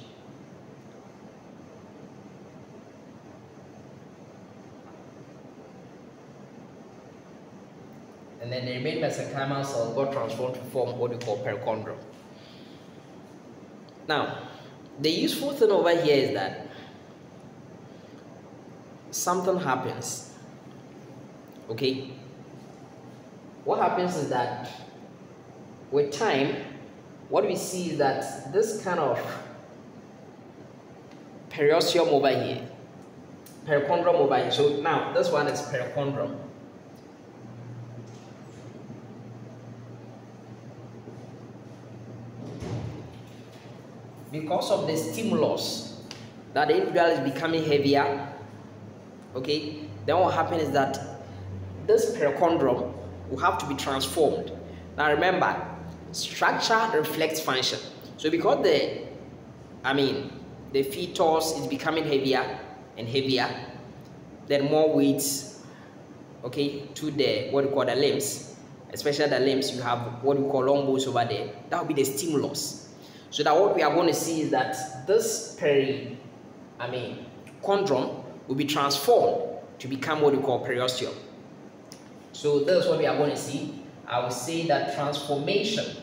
And then the remaining mesenchymal cells got transformed to form what we call perichondrium. Now, the useful thing over here is that something happens. Okay? What happens is that with time, what we see is that this kind of periosteum over here, perichondrium over here. So now this one is perichondrium. Because of the stimulus that the individual is becoming heavier, okay, then what happens is that this perichondrium will have to be transformed. Now remember, structure reflects function. So because the fetus is becoming heavier and heavier, then more weight, okay, to the what we call the limbs, especially the limbs, you have what we call long bones over there. That will be the stimulus. So that what we are going to see is that this chondrum will be transformed to become what we call periosteum. So that's what we are going to see. I will say that transformation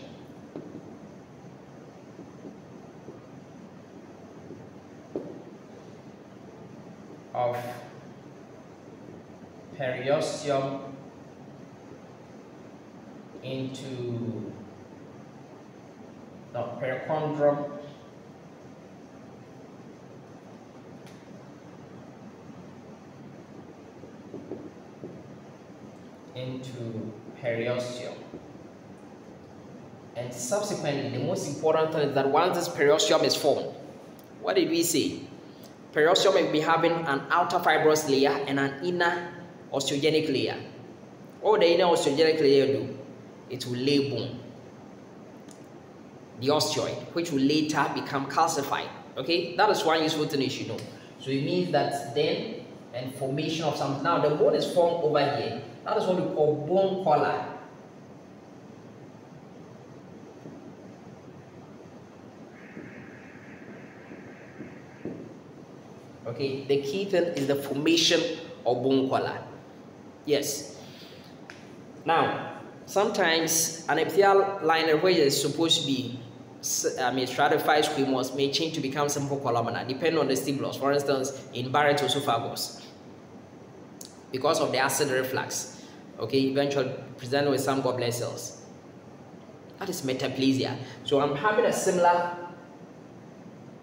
of periosteum into the perichondrium into periosteum. And subsequently, the most important thing is that once this periosteum is formed, what did we say? Periosteum will be having an outer fibrous layer and an inner osteogenic layer. What will the inner osteogenic layer do? It will lay bone, the osteoid, which will later become calcified. Okay, that is one useful thing you should know. So it means that then and formation of something. Now the bone is formed over here. That is what we call bone collar. Okay, the key thing is the formation of bone collar. Yes. Now, sometimes an epithelial liner which is supposed to be stratified squamous may change to become simple columnar depending on the stimulus. For instance, in Barrett's esophagus, because of the acid reflux, okay, eventually present with some goblet cells. That is metaplasia. So I'm having a similar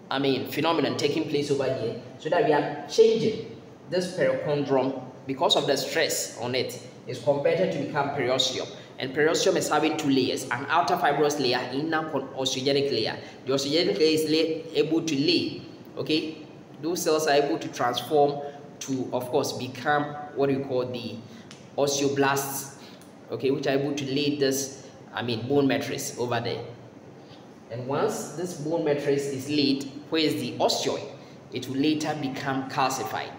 phenomenon taking place over here, so that we are changing this perichondrium because of the stress on it is converted to become periosteum. And periosteum is having two layers, an outer fibrous layer, inner osteogenic layer. The osteogenic layer is able to lay, okay, those cells are able to transform to, of course, become what we call the osteoblasts, okay, which are able to lay this bone matrix over there. And once this bone matrix is laid, where is the osteoid, it will later become calcified.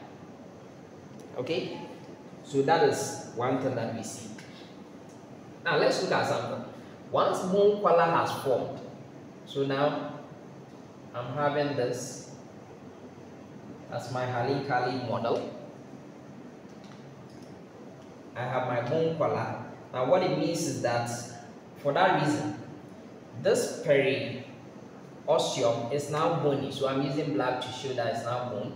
Okay, so that is one thing that we see. Now let's look at something. Once bone collar has formed, so now I'm having this as my Honeycomb model. I have my bone collar. Now what it means is that for that reason, this periosteum is now bony. So I'm using black to show that it's now bone.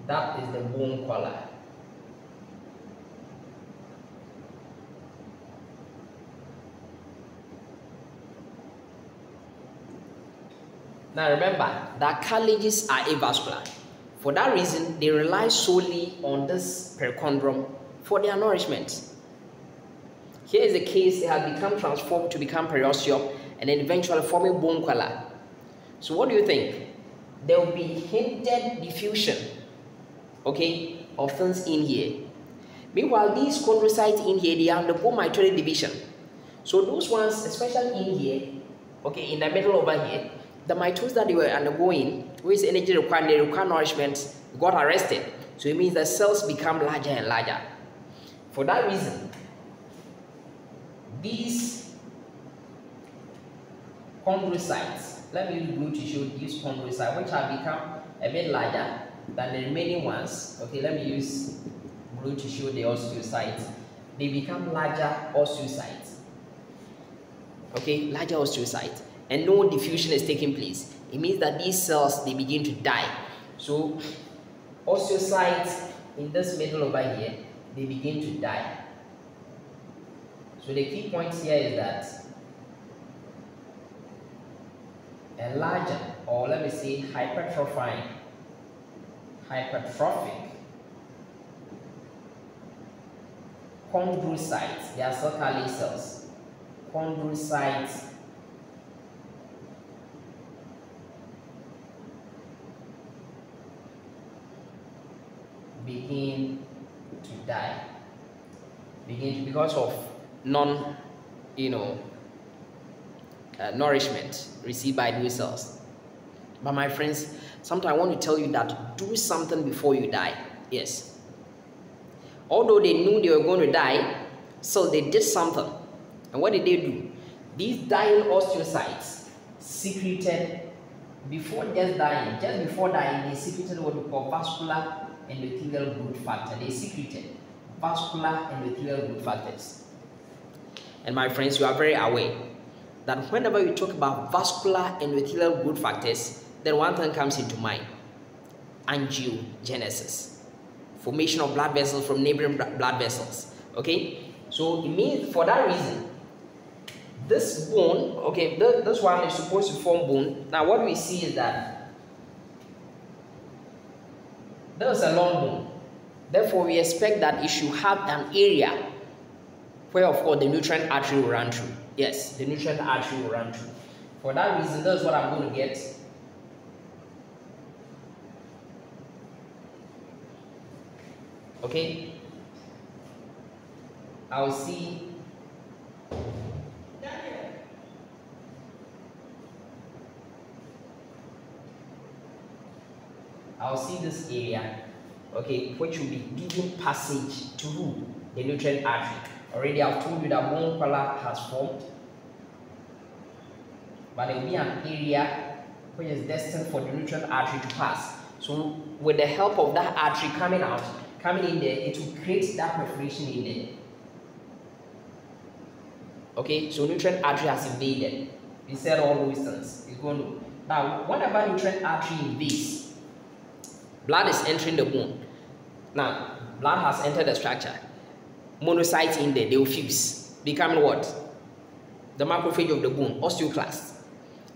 That is the bone collar. Now remember that cartilages are avascular. For that reason, they rely solely on this perichondrium for their nourishment. Here is the case: they have become transformed to become periosteum and then eventually forming bone collar. So what do you think? There will be hindered diffusion, okay, of things in here. Meanwhile, these chondrocytes in here, they undergo mitotic division. So those ones, especially in here, okay, in the middle over here, the mitosis that they were undergoing, which energy required, they require nourishment, got arrested. So it means the cells become larger and larger. For that reason, these chondrocytes, let me use blue to show these chondrocytes, which have become a bit larger than the remaining ones. Okay, let me use blue to show the osteocytes. They become larger osteocytes. Okay, larger osteocytes. And no diffusion is taking place. It means that these cells, they begin to die. So osteocytes in this middle over here, they begin to die. So the key point here is that enlarging, or let me say hypertrophic chondrocytes. They are cell cartilage cells. Chondrocytes begin to die. Because of nourishment received by those cells. But my friends, sometimes I want to tell you that do something before you die. Yes. Although they knew they were going to die, so they did something. And what did they do? These dying osteocytes secreted, before dying, they secreted what we call vascular endothelial growth factor. They secreted vascular endothelial growth factors. And my friends, you are very aware that whenever you talk about vascular endothelial growth factors, then one thing comes into mind: angiogenesis, formation of blood vessels from neighboring blood vessels. Okay, so it means for that reason, this bone, okay, this one is supposed to form bone. Now what we see is that there's a long bone. Therefore, we expect that it should have an area where, of course, the nutrient artery will run through. Yes, the nutrient artery will run through. For that reason, that's what I'm going to get. Okay, I'll see this area, okay, which will be giving passage to who? The nutrient artery. Already I've told you that bone color has formed, but there will be an area which is destined for the nutrient artery to pass. So with the help of that artery coming in there, it will create that perforation in there. Okay, so nutrient artery has invaded. We said all those things. It's going to, now whenever nutrient artery invades, blood is entering the bone. Now blood has entered the structure. Monocytes in there, they will fuse, becoming what? The macrophage of the bone, osteoclast.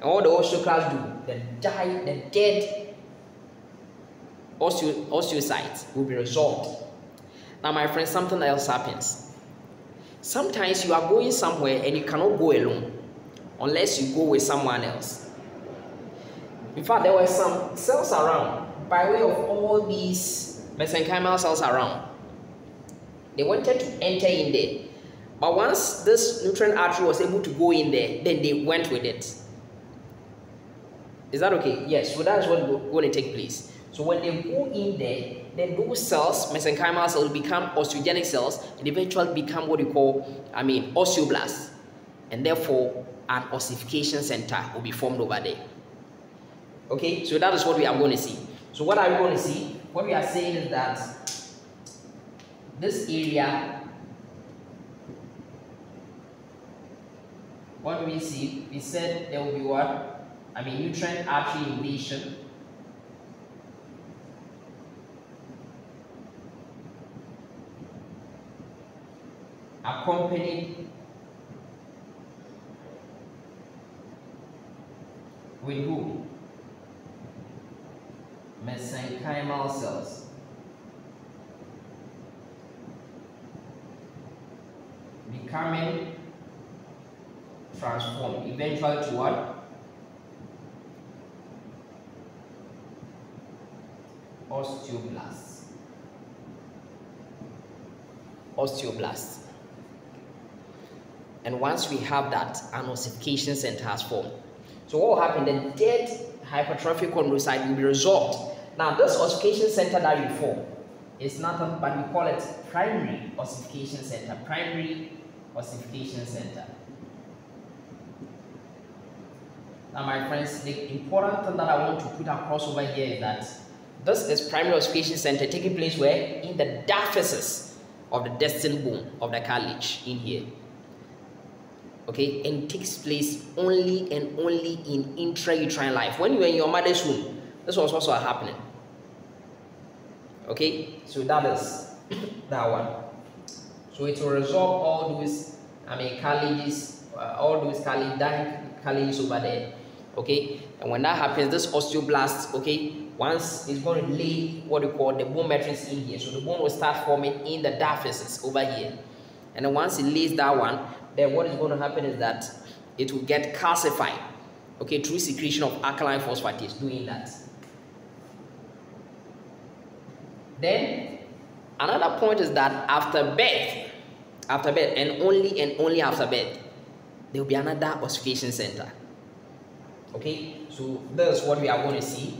And what the osteoclast do? The dead osteocytes will be resolved. Now, my friends, something else happens. Sometimes you are going somewhere and you cannot go alone unless you go with someone else. In fact, there were some cells around by way of all these mesenchymal cells around. They wanted to enter in there, but once this nutrient artery was able to go in there, then they went with it. Is that okay? Yes, so that's what is going to take place. So when they go in there, then those cells, mesenchymal cells, become osteogenic cells and eventually become what you call, osteoblasts. And therefore, an ossification center will be formed over there. Okay, so that is what we are going to see. So what are we going to see? What we are saying is that this area, what do we see? We said there will be what? Nutrient artery invasion. Accompanied with who? Mesenchymal cells. Becoming transformed eventually to what? Osteoblasts. Osteoblasts. And once we have that, an ossification center has formed. So what will happen? The dead hypertrophic chondrocyte will be resolved. Now this ossification center that we form is nothing but we call it primary ossification center. Primary ossification center. Now my friends, the important thing that I want to put across over here is that this is primary ossification center taking place where? In the diaphysis of the destined bone of the cartilage in here. Okay, and it takes place only and only in intrauterine life. When you were in your mother's womb, this was also happening. Okay, so that is that one. So it will resolve all those, cartilages, all those cartilages over there. Okay, and when that happens, this osteoblast, okay, once it's going to lay what we call the bone matrix in here. So the bone will start forming in the diaphysis over here. and then once it lays that one, then what is going to happen is that it will get calcified, okay, through secretion of alkaline phosphatase, doing that. Then another point is that after birth, and only after birth, there will be another ossification center. Okay, so that's what we are going to see.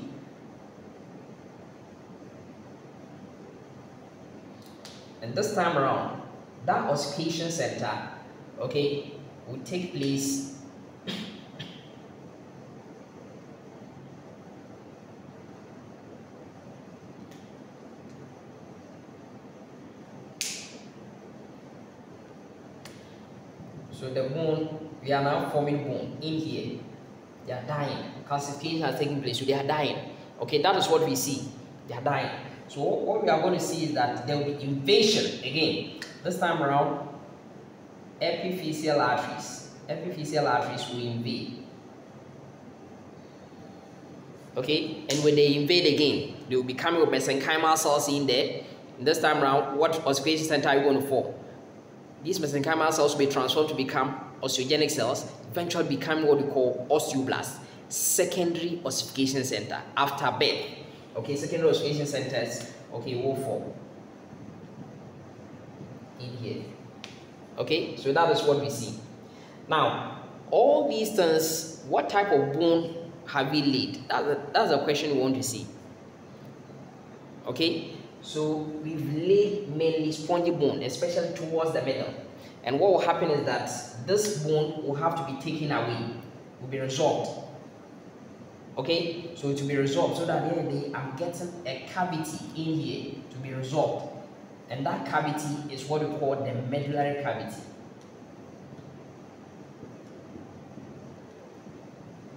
And this time around, that ossification center, okay, will take place so the bone, we are now forming bone in here. They are dying. Calcification has taken place, so they are dying. Okay, that is what we see. They are dying. So what we are going to see is that there will be invasion again. This time around, epiphyseal arteries. Epiphyseal arteries will invade. Okay, and when they invade again, they will be coming with mesenchymal cells in there. And this time around, what ossification center are you going to form? These mesenchymal cells will be transformed to become osteogenic cells, eventually becoming what we call osteoblasts, secondary ossification center after birth. Okay, secondary ossification centers, okay, will form in here. Okay, so that is what we see. Now, all these things, what type of bone have we laid? That's a question we want to see. Okay, so we've laid mainly spongy bone, especially towards the middle. And what will happen is that this bone will have to be taken away, will be resolved. Okay, so it will be resolved so that I'm getting a cavity in here to be resolved. And that cavity is what we call the medullary cavity.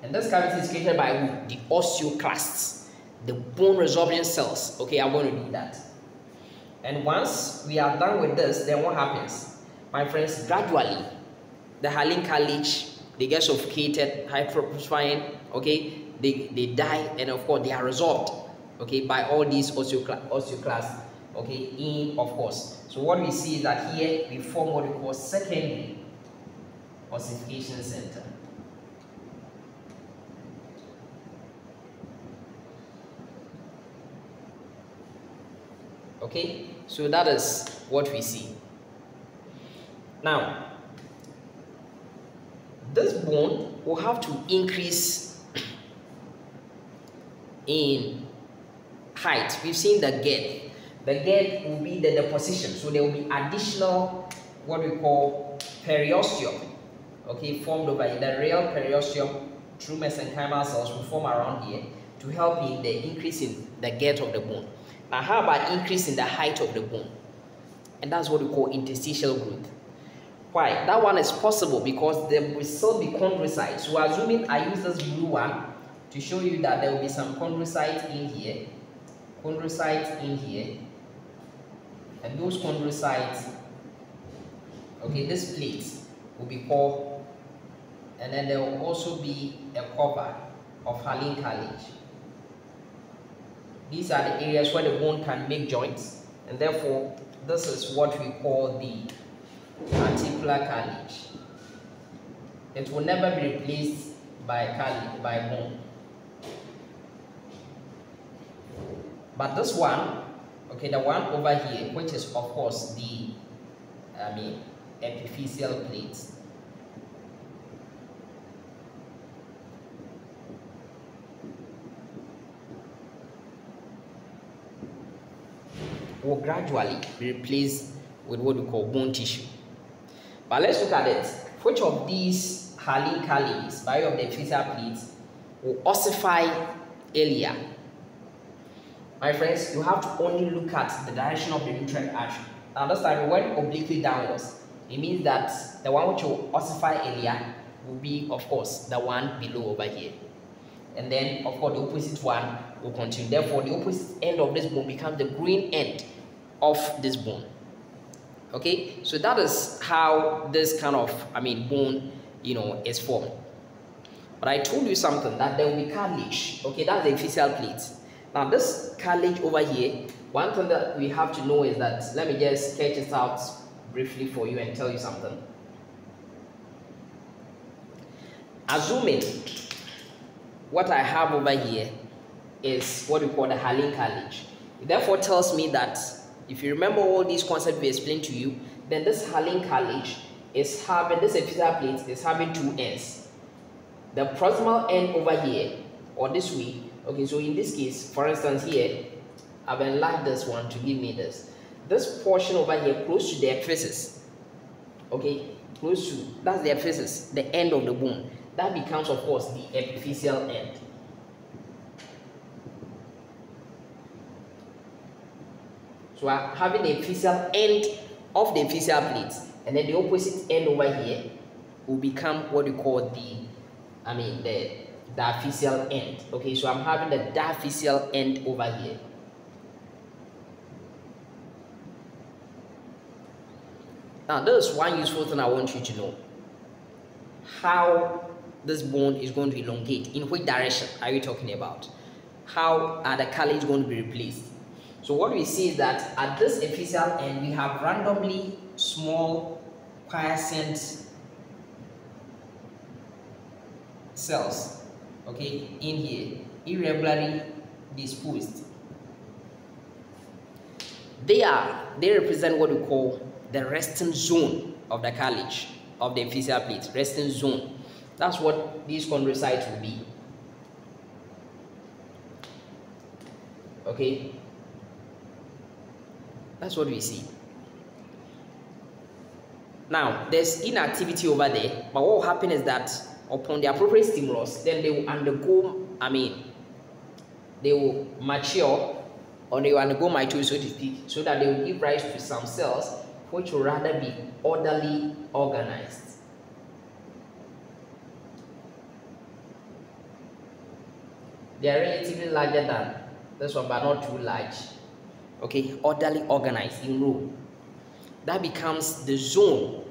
And this cavity is created by the osteoclasts, the bone resorbing cells. Okay, I'm going to do that. And once we are done with this, then what happens? My friends, gradually, the hyaline cartilage, they get suffocated, hypertrophying, okay? They die, and of course, they are resolved, okay, by all these osteoclasts, okay, in, of course. So what we see is that here, we form what we call secondary ossification center. Okay, so that is what we see. Now, this bone will have to increase in height. We've seen the girth. The girth will be the deposition, so there will be additional what we call periosteum, okay, formed over here. The real periosteum through mesenchymal cells will form around here to help in the increase in the girth of the bone. Now, how about increasing the height of the bone? And that's what we call interstitial growth. Why? That one is possible because there will still be chondrocytes. So assuming I use this blue one to show you that there will be some chondrocytes in here, and those chondrocytes, okay, this plate will be called, and then there will also be a cover of hyaline cartilage. These are the areas where the bone can make joints, and therefore this is what we call the articular cartilage. It will never be replaced by cartilage, by bone. But this one, okay, the one over here, which is of course the epiphyseal plates, will gradually be replaced with what we call bone tissue. But let's look at it. Which of these hyaline cartilages, by way of the epiphyseal plates, will ossify earlier? My friends, you have to only look at the direction of the nutrient artery. Now this time we went obliquely downwards. It means that the one which will ossify earlier will be, of course, the one below over here. And then, of course, the opposite one will continue. Therefore, the opposite end of this bone becomes the green end of this bone. Okay, so that is how this kind of, bone, is formed. But I told you something, that there will be cartilage. Okay, that's the epiphyseal plates. Now, this cartilage over here, one thing that we have to know is that, let me just sketch it out briefly for you and tell you something. Assuming what I have over here is what we call the hyaline cartilage. It therefore tells me that if you remember all these concepts we explained to you, then this hyaline cartilage is having, this epiphyseal plate is having two ends. The proximal end over here, or this way. Okay, so in this case, for instance here, I've enlarged this one to give me this. This portion over here close to the epiphysis, okay, close to, that's the epiphysis, the end of the bone. That becomes, of course, the epiphyseal end. So I'm having the epiphyseal end of the epiphyseal plate, and then the opposite end over here will become what we call the diaphyseal end. Okay, so I'm having the diaphyseal end over here. Now, there's one useful thing I want you to know. How this bone is going to elongate. In which direction are we talking about? How are the cartilage going to be replaced? So what we see is that at this epiphyseal end, we have randomly small quiescent cells, okay, in here, irregularly disposed. They represent what we call the resting zone of the cartilage of the epiphyseal plate, resting zone. That's what these chondrocytes will be. Okay, that's what we see. Now, there's inactivity over there, but what will happen is that upon the appropriate stimulus, then they will undergo, they will mature, or they will undergo mitosis, so to speak, so that they will give rise to some cells which will rather be orderly organized. They are relatively larger than this one, but not too large. Okay, orderly organized in row. That becomes the zone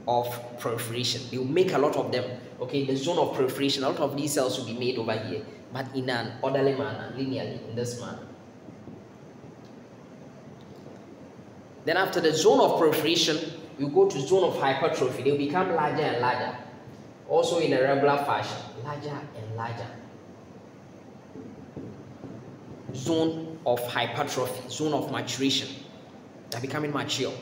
of proliferation. They will make a lot of them. Okay, the zone of proliferation, a lot of these cells will be made over here, but in an orderly manner, linearly, in this manner. Then after the zone of proliferation, you go to zone of hypertrophy. They will become larger and larger. Also in a regular fashion, larger and larger. Zone of hypertrophy, zone of maturation. They're becoming mature.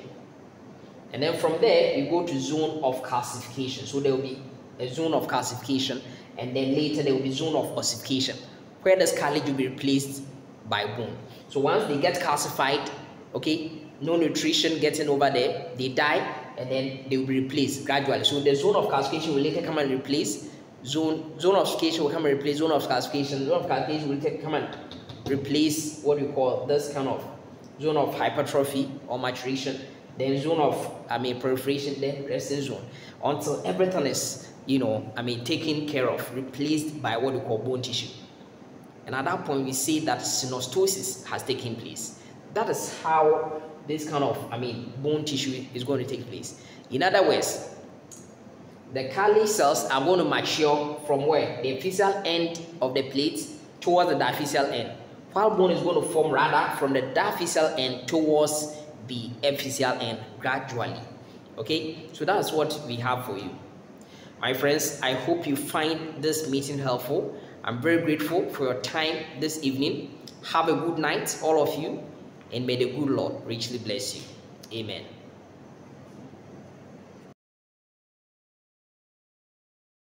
And then from there, you go to zone of calcification. So there will be a zone of calcification, and then later there will be zone of ossification, where this cartilage will be replaced by bone. So once they get calcified, okay, no nutrition getting over there, they die, and then they will be replaced gradually. So the zone of calcification will later come and replace zone of ossification will come and replace zone of calcification. Zone of calcification will later come and replace what we call this kind of zone of hypertrophy or maturation, then zone of proliferation, then resting zone, until everything is taken care of, replaced by what we call bone tissue. And at that point we see that synostosis has taken place. That is how this kind of bone tissue is going to take place. In other words, the cartilage cells are going to mature from where? The epiphyseal end of the plate towards the diaphyseal end, while bone is going to form rather from the diaphyseal end towards the epiphyseal end gradually. Okay, so that's what we have for you, my friends. I hope you find this meeting helpful. I'm very grateful for your time this evening. Have a good night, all of you, and may the good Lord richly bless you. Amen.